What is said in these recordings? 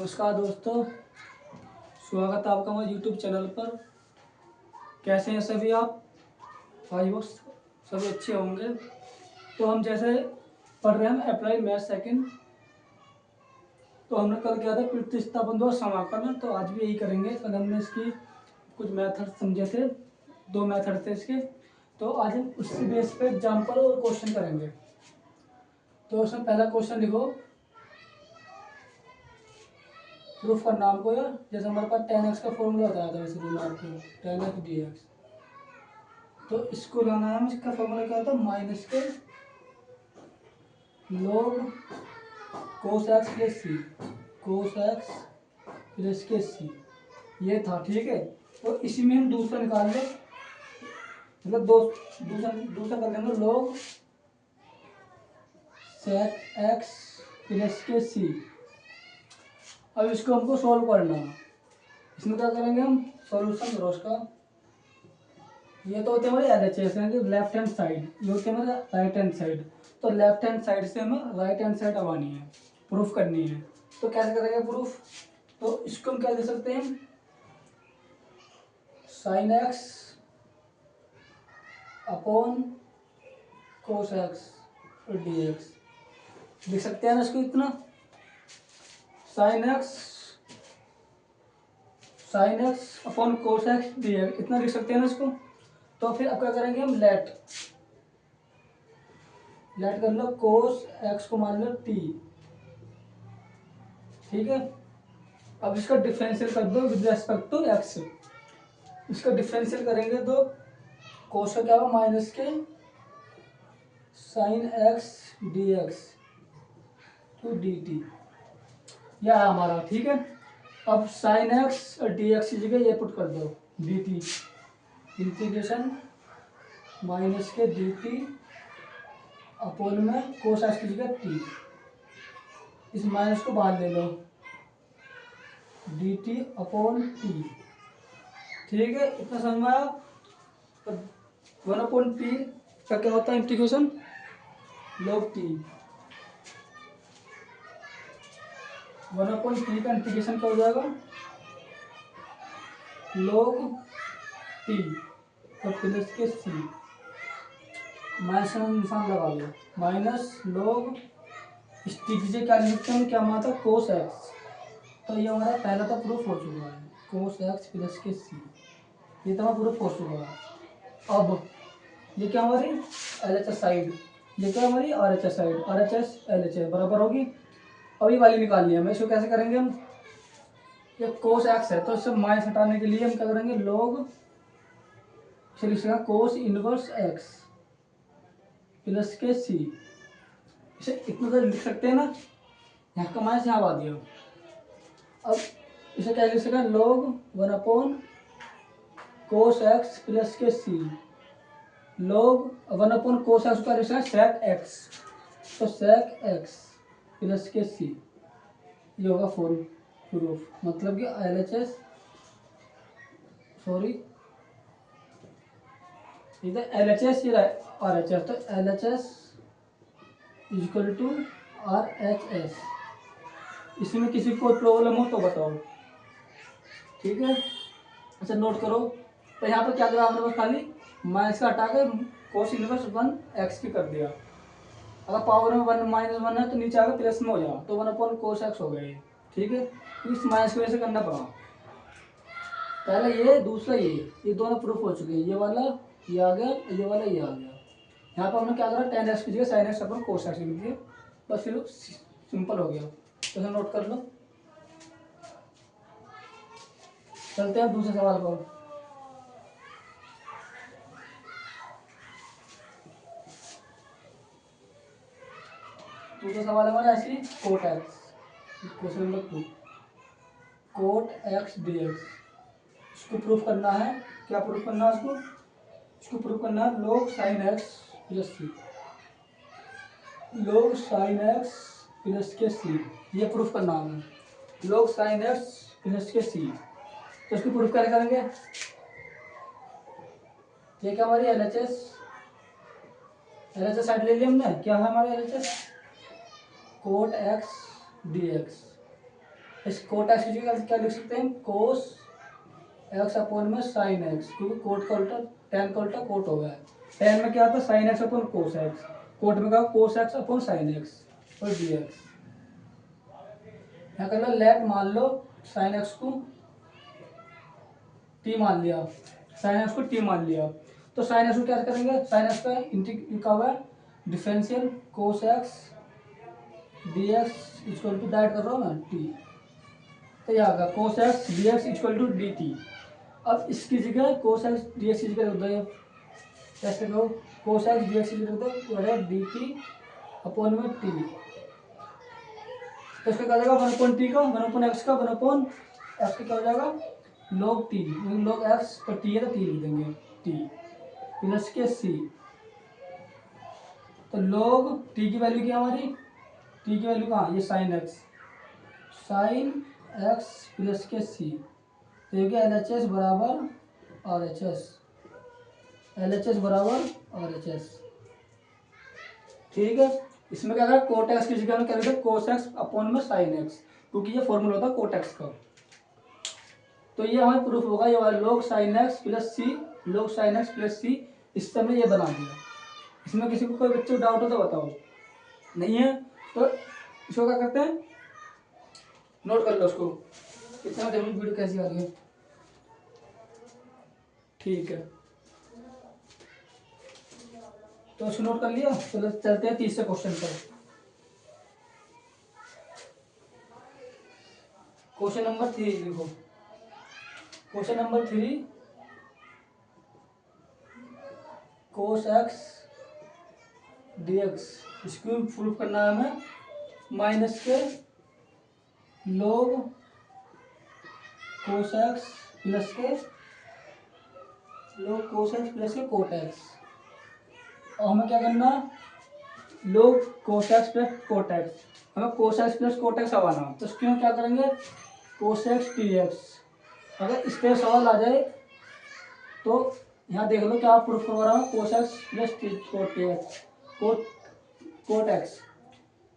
नमस्कार दोस्तों, स्वागत है आपका हमारे यूट्यूब चैनल पर। कैसे हैं सभी आप? आई होप सभी अच्छे होंगे। तो हम जैसे पढ़ रहे हैं अप्लाई मैथ सेकंड, तो हमने कल किया था प्रतिस्थापन द्वारा समाकलन, तो आज भी यही करेंगे। कल हमने इसकी कुछ मेथड समझे थे, 2 मेथड थे इसके, तो आज हम उसी बेस पे एग्जाम्पल और क्वेश्चन करेंगे। तो उसमें पहला क्वेश्चन लिखो, प्रूफ करना हमको यार। जैसे हमारे पास 10x का फॉर्मूला बताया था, वैसे बोला आपको 10x dx, तो इसको लाना है। इसका फॉर्मूला क्या होता है? माइनस के log cos x प्लस सी, cos x प्लस के सी, ये था। ठीक है, तो इसी में हम दूसरा निकाल लें, मतलब दूसरा कर लेंगे log sec x प्लस के सी। अब इसको हमको सॉल्व करना है। इसमें क्या करेंगे हम? सॉल्यूशन करो उसका। ये तो होते हैं हमारे LHS हैं, लेफ्ट हैंड साइड, ये होते हैं हमारे राइट हैंड साइड। तो लेफ्ट हैंड साइड से हमें राइट हैंड साइड आवानी है, प्रूफ करनी है। तो कैसे करेंगे प्रूफ? तो इसको हम क्या दे सकते हैं? Sign x upon cos x d x लिख सकते हैं ना इसको। इतना sign x upon cos x d x इतना लिख सकते हैं ना इसको। तो फिर अब क्या करेंगे हम? लेट कर लो कोस एक्स को मान लो टी। ठीक है, अब इसका डिफरेंशियल कर दो विद रेस्पेक्ट टू एक्स। इसका डिफरेंशियल करेंगे तो कोस का क्या होगा? माइनस के sine x d x to D t, यह है हमारा। ठीक है, अब साइन एक्स और डी एक्स की जगह ये पुट कर दो डी टी, इंटीग्रेशन माइनस के डी टी अपोन में कोस एक्स की जगह टी। इस माइनस को बाहर ले लो, डी टी अपॉन टी। ठीक है, इतना समझ में आया? वन अपॉन टी का क्या होता है? Integration log T. One upon T का इंटीग्रेशन क्या हो जाएगा? लॉग टी और प्लस के सी, माइनस का निशान लगा लो, माइनस लॉग इस टी की क्या लिखते हैं? क्या माना था? Cos x. तो ये हमारा पहला तो प्रूफ हो चुका है, कोस एक्स प्लस के सी, ये तो हमारा प्रूफ हो चुका है। अब ये क्या हमारी LHS साइड, ये क्या हमारी RHS साइड, RHS LHS बराबर होगी। अब ये वाली निकालनी है हमें। इसको कैसे करेंगे हम? ये कोस एक्स है, तो इससे माइनस हटाने के लिए हम क्या करेंगे? लॉग लिखेगा कोस इनवर्स एक्स प्लस के सी। इसे इतना तो लिख सकते हैं ना, यहाँ का माइनस यहाँ आ दिया। अब इसे क्या लिख सकते हैं? Log one upon cos x plus के C, log one upon cos X का लिखना है सेक एक्स, तो सेक एक्स प्लस के सी, ये होगा फॉर प्रूफ। मतलब कि LHS सॉरी इधर LHS ये RHS, तो LHS इक्वल टू RHS। इसमें किसी को प्रॉब्लम हो तो बताओ। ठीक है, अच्छा नोट करो। तो यहाँ पर क्या करा हमने? बस खाली माइनस का हटा के कोस इनवर्स 1x की कर दिया। अगर पावर में 1 माइनस 1 है तो नीचे आगे प्लस में हो जाए, तो 1 अपॉन कोस एक्स हो गया ये। ठीक है, इस माइनस की वजह से करना पड़ा। पहले ये, दूसरा ये दोनों प्रूफ हो चुके हैं। ये वाला ये आ गया, ये वाला ये आ गया। यहाँ पर हमने क्या करा? 10x की जगह sign x upon cos x लिख दिया, बस फिर सिंपल हो गया। तो नोट कर लो। चलते हैं दूसरे सवाल पर। दूसरा सवाल हमारा ऐसे cot x, question number 2, cot x d x. इसको प्रूफ करना है। क्या प्रूफ करना है इसको? इसको प्रूफ करना है log साइन एक्स प्लस सी, log साइन एक्स प्लस के सी, ये प्रूफ करना है log साइन एक्स प्लस के सी। तो इसको प्रूफ कैसे करेंगे? ये क्या हमारी LHS साइड ले ली हमने। क्या है हमारे LHS? Cot x d x इस कोट एक्स की जगह क्या लिख सकते हैं, कोस एक्स अपॉन में साइन एक्स, क्योंकि कोट का उल्टा टेन का उल्टा कोट हो गया है। टेन में क्या आता है, sine x upon cos x, cot में क्या cos x upon sine x और डी एक्स। यहाँ कर लो लेट, मान लो साइन एक्स को टी मान लिया, साइन एक्स को टी मान लिया, तो साइन एक्स को क्या करेंगे, साइन एक्स का लिखा हुआ है differential cos x d x equal to डाइट कर रहा हूँ मैं टी, तो यहाँ का cos x d x equal to D T. अब इसकी जगह कोस एक्स डी एक्स की जगह रख दो, कैसे करो, कोस एक्स डी एक्स की जगह रख दो डी टी अपॉन में टी, तो इसका क्या हो जाएगा, वन अपॉन टी का, वन अपॉन एक्स का, वन अपॉन एक्स का क्या हो जाएगा लॉग टी, लॉग एक्स तो टी है तो टी लिख देंगे टी प्लस के सी, तो लॉग टी की वैल्यू क्या हमारी, टी की वैल्यू कहाँ, ये साइन एक्स प्लस के सी, तो ये क्या एल एच एस बराबर R H S, L H S बराबर आर एच एस। ठीक है, इसमें क्या करें, कोट एक्स की जगह में क्या लिखा कोस एक्स अपॉन में साइन एक्स, क्योंकि ये फॉर्मूला होता है कोट एक्स का। तो ये हमें प्रूफ होगा, ये वाला लोग साइन एक्स प्लस सी, लोग साइन एक्स प्लस सी, इससे हमने ये बना दिया। इसमें किसी को कोई बच्चे को डाउट हो तो बताओ, नहीं है तो इसको क्या करते हैं, नोट कर लो उसको, इतना जरूर वीडियो कैसी आ रही है। ठीक है, तो इसको नोट कर लिया, चलो चलते हैं तीसरे क्वेश्चन पर। क्वेश्चन नंबर 3 लिखो, क्वेश्चन नंबर 3, कोस एक्स डी एक्स, इसको प्रूफ करना है हमें माइनस के लोग कोस एक्स प्लस के लोग कोस एक्स प्लस के कोट एक्स, और हमें क्या करना है, log cos x plus cot X, हमें cos x plus cot X आवाना, तो इसके हम क्या करेंगे कोस एक्स टी एक्स। अगर इस पर सवाल आ जाए तो यहाँ देख लो क्या प्रूफ करवा रहा हूँ, cos x plus cot t x, cot x,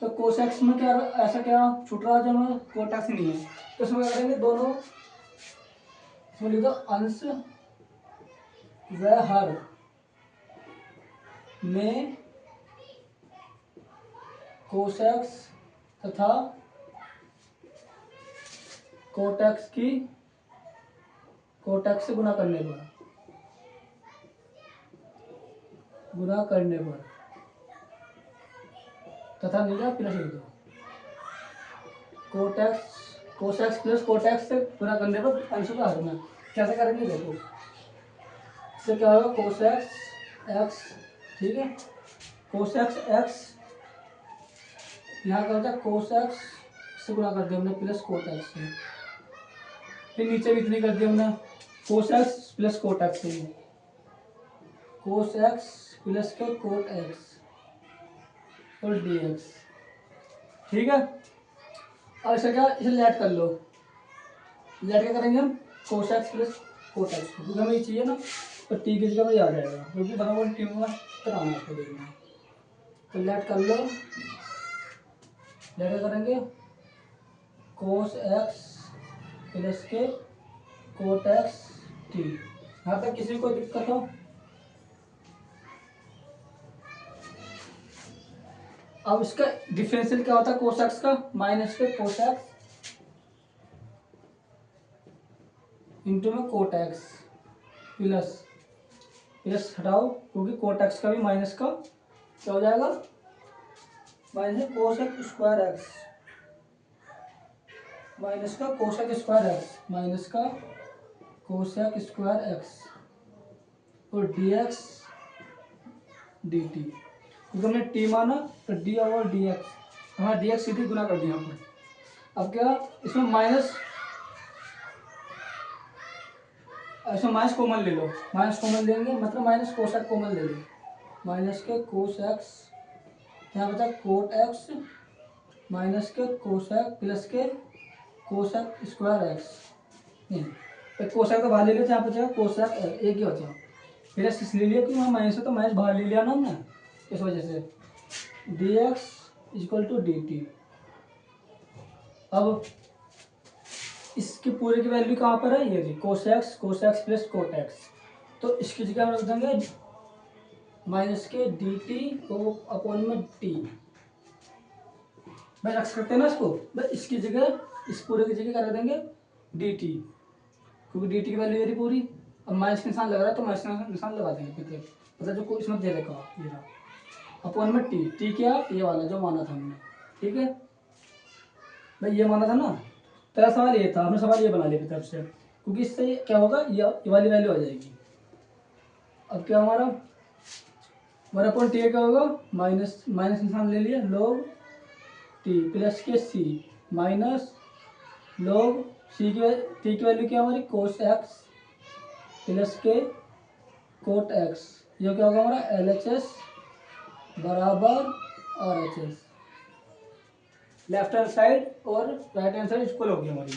तो कोस एक्स में क्या ऐसा क्या छूट रहा है जो हमें कोट एक्स नहीं है, तो इसमें क्या करेंगे दोनों, इसमें लिख दो अंश व हर में कोस एक्स तथा कोट एक्स की कोट एक्स से गुना करने पर तथा नहीं प्लस लिख दो, cot x cos x plus cot x से गुना करने पर अंश का हर में, कैसे करेंगे देखो, इससे क्या होगा कोस एक्स एक्स, ठीक है, कोस एक्स एक्स, यहाँ क्या होता है कोस एक्स से गुना कर दिया हमने प्लस कोट एक्स से, फिर नीचे भी इतनी कर दिया हमने cos x plus cot x से, कोस एक्स प्लस के कोट एक्स और डी एक्स। ठीक है, और इसे क्या, इसे लेट कर लो, लेट क्या करेंगे हम cos x plus cot x, क्योंकि हमें ये चाहिए ना, तो टी की जगह में आ जाएगा, क्योंकि बराबर टी में कराना है उसको देखना, तो लेट कर लो, लेट क्या करेंगे कोस एक्स प्लस के कोट एक्स टी। यहाँ तक किसी को दिक्कत हो, अब इसका डिफरेंशियल क्या होता है कोस एक्स का, माइनस के कोस एक्स इंटू में कोट एक्स प्लस प्लस हटाओ, क्योंकि कोट एक्स का भी माइनस का क्या हो जाएगा, minus cos X square X, minus का cos X square X, minus का कोस एक्स स्क्वायर एक्स और डी एक्स डी टी, क्योंकि हमने टी माना तो डी और डी एक्स, हमारा डी एक्स सीधी गुना कर दिया हमने। अब क्या इसमें माइनस, ऐसा माइनस कॉमन ले लो, माइनस कॉमन लेंगे मतलब माइनस कोस एक्स कॉमन ले लो, माइनस के कोस एक्स, यहाँ बचा कोट एक्स माइनस के कोस एक्स प्लस के कोस एक्स स्क्वायर एक्स, नहीं एक कोस एक्स का बाहर ले लिया, यहाँ बचा कोस एक्स एक ही बचा, फिर इस ले लिया कि वहाँ माइनस है तो माइनस बाहर ले लिया ना हमने, इस वजह से D x equal to D T. अब इसके पूरे की वैल्यू कहाँ पर है, ये जी cos x plus cot x. तो इसकी जगह हम रख देंगे माइनस के डी टी को अपॉन में टी। भाई रख सकते हैं ना इसको, भाई इसकी जगह इस पूरे की जगह क्या रख देंगे डी टी, क्योंकि डी टी की वैल्यू ये रही पूरी। अब माइनस का निशान लग रहा है तो माइनस का निशान लगा देंगे फिर मतलब जो इसमें दे रखा ये रहा अपॉन में टी। टी क्या, ये वाला जो माना था हमने, ठीक है भाई ये माना था ना। तेरा सवाल ये था, हमने सवाल ये बना लिया अपनी तरफ से, क्योंकि इससे क्या होगा ये वाली वैल्यू आ जाएगी। अब क्या हमारा 1/t क्या होगा, माइनस माइनस निशान ले लिया, log t प्लस के सी माइनस log सी की टी की वैल्यू क्या हमारी कोस एक्स प्लस के कोट एक्स। ये क्या होगा हमारा एल एच एस बराबर R H S. Left hand side और राइट हैंड साइड इक्वल होगी हमारी।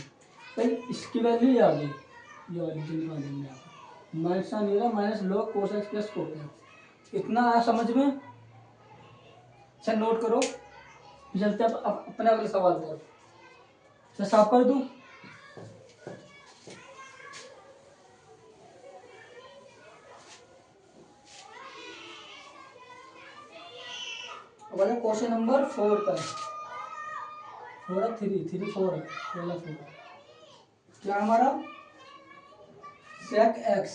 भाई इसकी वैल्यू ये आ गई, ये वाली जो निकाल देंगे आप माइनस साइन ये minus log cos x plus cot x. इतना आया समझ में, अच्छा नोट करो। चलते हैं अपने अगले सवाल पर। अच्छा साफ कर दूं, अब क्वेश्चन नंबर 4 पर, 4 है 3 4 है पहला 4 क्या हमारा सेक एक्स,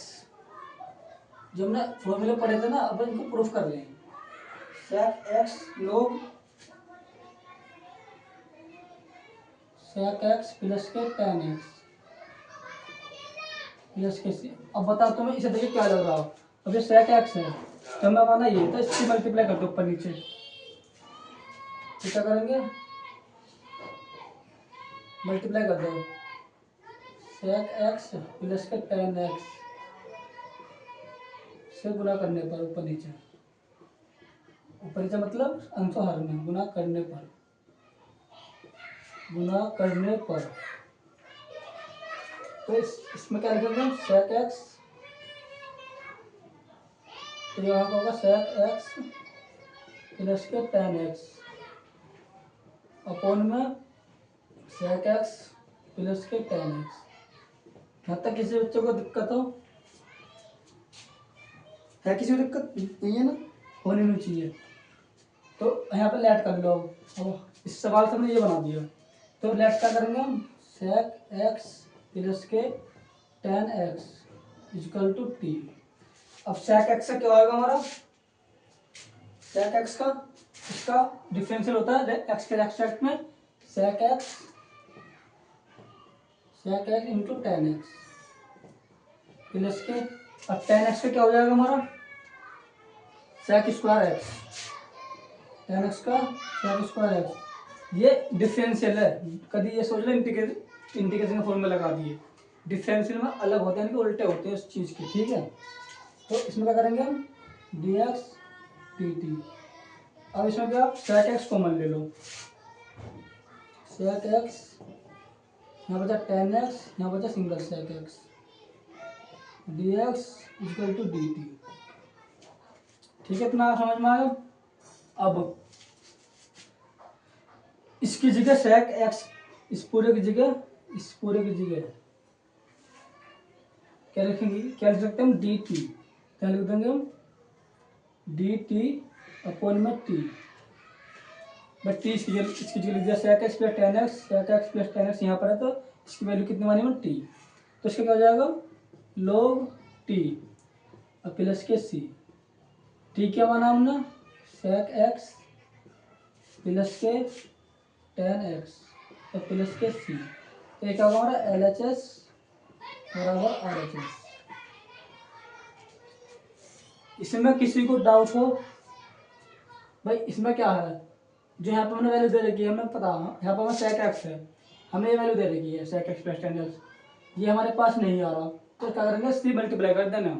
जो हमने फॉर्मूले पढ़े थे ना, अब इनको प्रूफ कर लें। Sec x log sec x plus के टेन एक्स प्लस के सी। अब बता तुम्हें इसे देखिए क्या लग रहा हो। अब ये सेक एक्स है तो हमें माना ये तो इसकी मल्टीप्लाई कर दो ऊपर नीचे, तो क्या करेंगे मल्टीप्लाई कर दो सेक एक्स प्लस के टेन एक्स से गुना करने पर ऊपर नीचे मतलब अंशों हर में गुना करने पर तो इसमें क्या लिखेंगे हम सेक एक्स, तो यहाँ का होगा सेक एक्स प्लस के टेन एक्स अपॉन में सेक एक्स प्लस के टेन एक्स। यहाँ तक किसी बच्चे को दिक्कत हो, है किसी को दिक्कत नहीं है ना, होनी नहीं चाहिए। तो यहाँ पे लेट कर लो। अब इस सवाल से हमने ये बना दिया, तो लेट क्या करेंगे हम सेक एक्स प्लस के tan x equal to t. अब सेक एक्स का क्या होगा हमारा, सेक एक्स का इसका डिफरेंशियल होता है एक्स के रेस्पेक्ट में sec x into tan x plus के, अब टेन एक्स का क्या हो जाएगा हमारा sec square x, tan x का सेक स्क्वायर एक्स। ये डिफरेंशियल है, कभी ये सोच लो इंटीग्रेशन का फॉर्मूला लगा दिए। डिफरेंशियल में अलग होते हैं कि उल्टे होते हैं उस चीज़ के, ठीक है। तो इसमें क्या करेंगे हम डी एक्स टी टी। अब इसमें क्या सेक एक्स कॉमन ले लो, सेक एक्स यहाँ बचा टेन एक्स, यहाँ बचा single sec x, d x equal to D t. ठीक है, इतना समझ में आया। अब इसकी जगह सेक एक्स, इस पूरे की जगह क्या लिखेंगे, क्या लिख सकते हैं हम डी टी, क्या लिख देंगे हम डी टी अपॉन में टी। बट टी इसकी जगह लिख दिया sec x plus tan x, sec x plus tan x यहाँ पर है तो इसकी वैल्यू कितनी मानी में टी, तो इसका क्या हो जाएगा log टी और प्लस के सी। टी क्या माना हमने सेक एक्स प्लस के टेन एक्स और प्लस के सी, तो एक होगा हमारा एल एच एस बराबर आर एच एस। इसमें किसी को डाउट हो भाई इसमें क्या है, जो यहाँ पे हमने वैल्यू दे रखी है हमें पता, यहाँ पर हमें सेक एक्स है, हमें ये वैल्यू दे रखी है sec x plus tan x, ये हमारे पास नहीं आ रहा, तो क्या करेंगे सी मल्टीप्लाई कर देना,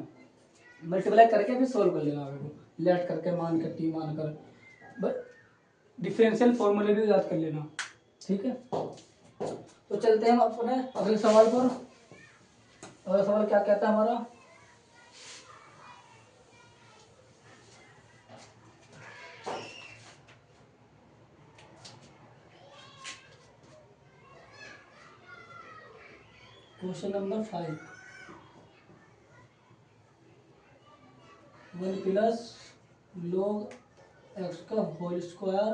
मल्टीप्लाई करके फिर सोल्व कर लेना आगे को, लेट करके मान कर टी मान कर, बस डिफरेंशियल फॉर्मूले भी याद कर लेना, ठीक है। तो चलते हैं हम अपने अगले सवाल पर। अगला सवाल क्या कहता है हमारा, question number 5, 1 plus log x का होल स्क्वायर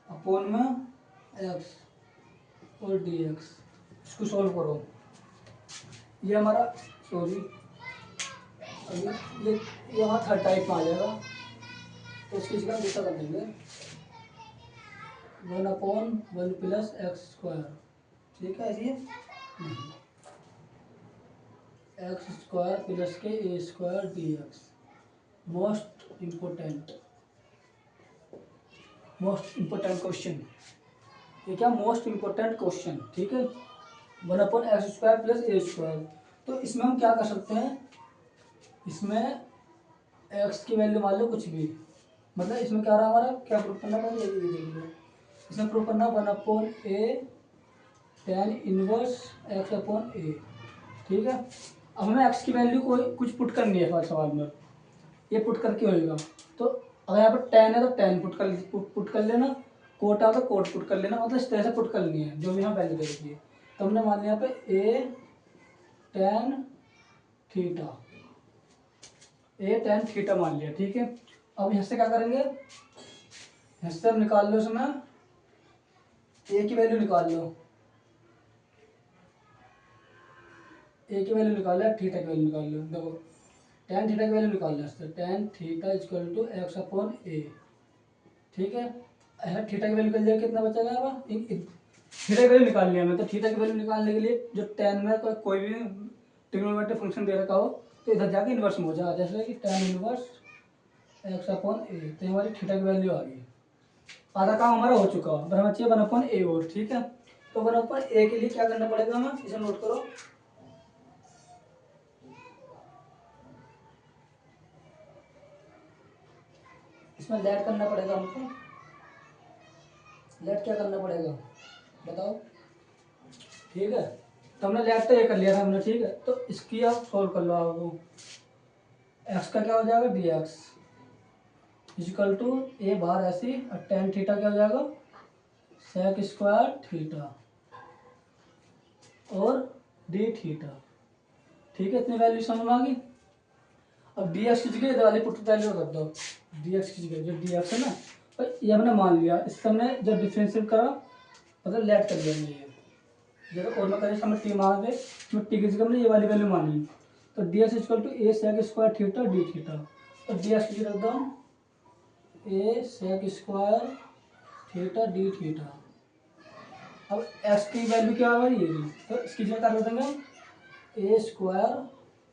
अपोन में x और dx, इसको सॉल्व करो। ये हमारा सॉरी ये यहाँ थर्ड टाइप में आ जाएगा, तो इसकी जगह दूसरा कर देंगे 1/1 प्लस एक्स स्क्वायर। ठीक है, ऐसे एक्स स्क्वायर प्लस के A square D X. Most important question, ये क्या मोस्ट इम्पोर्टेंट क्वेश्चन। ठीक है, 1/x square plus A square. तो इसमें हम क्या कर सकते हैं, इसमें x की वैल्यू मान लो कुछ भी, मतलब इसमें क्या रहा हमारा, क्या प्रूफ करना पड़ेगा, ये देख लो। इसमें प्रूफ करना 1/a tan inverse x upon a। ठीक है, अब हमें x की वैल्यू कोई कुछ पुट करनी है फर्स्ट सवाल में, ये पुट करके होएगा। तो अगर यहाँ पर tan है तो tan पुट कर लेना, कोट है तो कोट पुट कर लेना, मतलब इस तरह से पुट कर लेनी है जो भी यहाँ वैल्यू दे रखी है। तो हमने मान लिया यहाँ पे a tan theta, a tan theta मान लिया। ठीक है, अब यहाँ से क्या करेंगे, यहाँ से हम निकाल लो, इसमें a की वैल्यू निकाल लो, a की वैल्यू निकाल लो, थीटा की वैल्यू निकाल लो। देखो tan थीटा की वैल्यू निकाल लो, इससे tan theta equal to X upon A. ठीक है, ऐसा थीटा की वैल्यू निकल जाएगा, कितना बचेगा अब, थीटा की वैल्यू निकाल लिया मैं। तो थीटा की वैल्यू निकालने के लिए जो tan में कोई भी ट्रिग्नोमेट्रिक फंक्शन दे रखा हो तो इधर जाके इन्वर्स में हो जाएगा, जैसे कि tan इनवर्स एक्स अपॉन ए। तो हमारी थीटा की वैल्यू आ गई, आधा काम हमारा हो चुका है, बस हमें चाहिए 1/a और। ठीक है, तो 1/a के लिए क्या करना पड़ेगा हमें, इसे नोट करो। इसमें लेट करना पड़ेगा हमको, लेट क्या करना पड़ेगा बताओ। ठीक है, तो हमने लेट तो ये कर लिया था हमने। ठीक है, तो इसकी आप सोल्व कर लो। आपको एक्स का क्या हो जाएगा, डी एक्स इजिकल टू ए बाहर ऐसी, और tan थीटा क्या हो जाएगा, सेक स्क्वायर थीटा और डी थीटा। ठीक है, इतनी वैल्यू समझ में आ गई। अब डी एक्स की जगह इधर वाली पुट वैल्यू रख दो, डी एक्स की जगह जो डी एक्स है ना, और ये हमने मान लिया, इससे हमने जब डिफ्रेंशिएट करा मतलब लेट कर लिया हमने, ये जब और मैं हमने टी मान दे, इसमें टी की जगह हमने ये वाली वैल्यू मानी। तो D x equal to A sec square theta D theta. तो डी एक्स की जगह रख दो A sec square theta D theta. अब एक्स की वैल्यू क्या होगा, ये भी, तो इसकी जगह क्या कर देंगे, ए स्क्वायर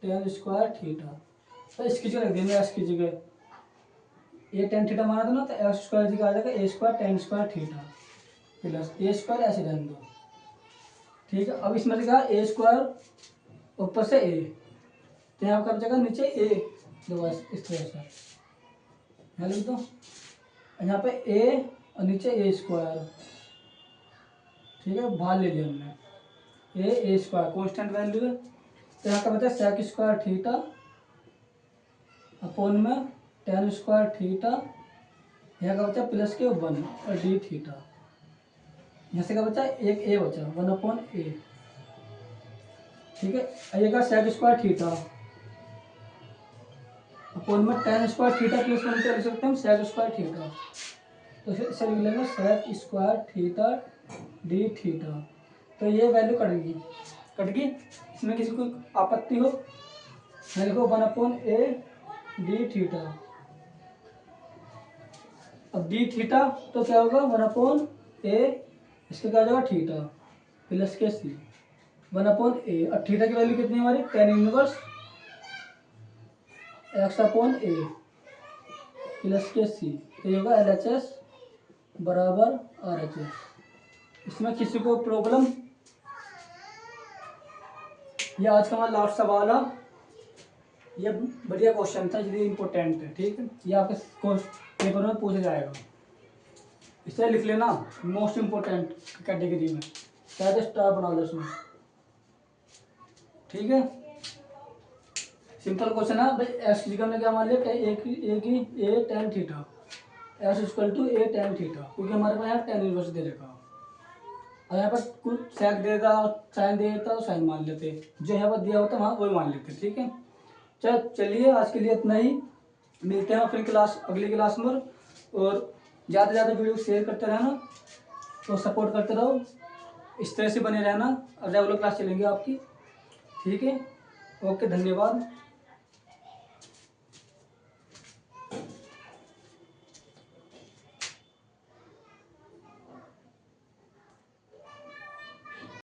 टेन स्क्वायर थीटा। तो इसकी जगह रख देंगे, एक्स की जगह ए टेन थीटा माना था ना, तो एक्स स्क्वायर जगह आ जाएगा A square tan square theta plus A square, ऐसे रहने दो। ठीक है, अब इसमें लिखा ए स्क्वायर ऊपर से ए, तो यहाँ कर जाएगा नीचे ए, दो इस तरह से यहाँ लिख दो, यहाँ पे ए और नीचे ए स्क्वायर। ठीक है, बाहर ले लिया हमने ए स्क्वायर कॉन्स्टेंट वैल्यू है, तो यहाँ का बचा सेक स्क्वायर थीटा अपोन में टेन स्क्वायर थीटा, यहाँ का बचा प्लस के 1 और डी थीटा। यहाँ से क्या बचा, एक ए बचा 1/a। ठीक है, ये का सेक स्क्वायर थीटा अपोन में टेन स्क्वायर थीटा प्लस 1 लिख सकते हैं हम सेक स्क्वायर थीटा। तो इसे लिख लेंगे sec square theta D theta. तो ये वैल्यू कट गई, इसमें किसी को आपत्ति हो, मैं लिखो 1/a डी थीटा। अब डी थीटा तो क्या होगा 1/a, इसका क्या हो जाएगा थीटा प्लस के सी 1/a। और थीटा की वैल्यू कितनी है हमारी, tan इनवर्स एक्स अपॉन ए प्लस के सी। तो ये होगा LHS बराबर RHS। इसमें किसी को प्रॉब्लम, ये आज का हमारा लास्ट सवाल है। ये बढ़िया क्वेश्चन था, इसलिए इम्पोर्टेंट है। ठीक है, ये आपके पेपर में पूछा जाएगा, इसे लिख लेना मोस्ट इम्पोर्टेंट कैटेगरी में, शायद स्टार बना लो इसमें। ठीक है, सिंपल क्वेश्चन है भाई। एक्स की जगह में क्या मान लिया, a tan theta x equal to a tan theta, क्योंकि हमारे पास यहाँ tan इनवर्स दे रखा। और यहाँ पर कुछ सेक दे देता, साइन दे देता तो साइन मान लेते, जो यहाँ पर दिया होता वहाँ वही मान लेते। ठीक है, चलिए आज के लिए इतना ही, मिलते हैं फिर क्लास अगली क्लास में। और ज़्यादा से ज़्यादा वीडियो शेयर करते रहना, तो सपोर्ट करते रहो, इस तरह से बने रहना, और रेगुलर क्लास चलेंगे आपकी। ठीक है, ओके, धन्यवाद।